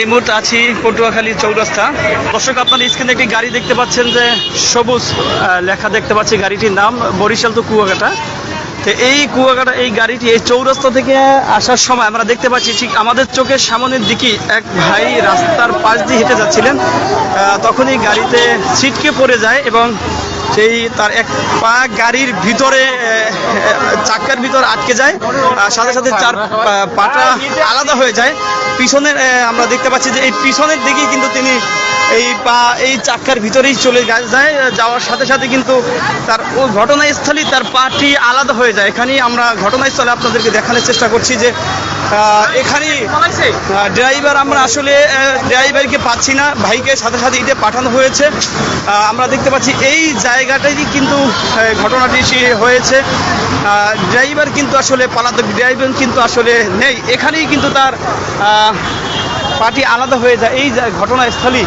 এই মুহূর্তে আছি পটুয়াখালী চৌরাস্তা। দর্শক, আপনার স্ক্রিনে একটি গাড়ি দেখতে পাচ্ছেন যে সবুজ লেখা দেখতে পাচ্ছি, গাড়িটির নাম বরিশাল টু কুয়াকাটা। তো এই কুয়াকাটা এই গাড়িটি এই চৌরাস্তা থেকে আসার সময় আমরা দেখতে পাচ্ছি ঠিক আমাদের চোখের সামনের দিকে এক ভাই রাস্তার পাশ দিয়ে হেঁটে যাচ্ছিলেন, তখনই গাড়িতে ছিটকে পড়ে যায় এবং সেই তার এক পা গাড়ির ভিতরে চাক্কার ভিতর আটকে যায়, সাথে সাথে চার পাটা আলাদা হয়ে যায়। পিছনের আমরা দেখতে পাচ্ছি যে এই পিছনের দিকেই কিন্তু তিনি এই চাক্কার ভিতরেই চলে যায়, যাওয়ার সাথে সাথে কিন্তু তার ওই ঘটনাস্থলেই তার পাটি আলাদা হয়ে যায়। এখানেই আমরা ঘটনাস্থলে আপনাদেরকে দেখানোর চেষ্টা করছি যে এখানেই ড্রাইভার, আমরা আসলে ড্রাইভারকে পাচ্ছি না, ভাইকে সাথে সাথে ইটে পাঠানো হয়েছে। আমরা দেখতে পাচ্ছি এই জায়গাটাই কিন্তু ঘটনাটি হয়েছে। ড্রাইভার কিন্তু আসলে পলাতক, ড্রাইভার কিন্তু আসলে নেই, এখানেই কিন্তু তার পার্টি আলাদা হয়ে যায়। এই ঘটনাস্থলেই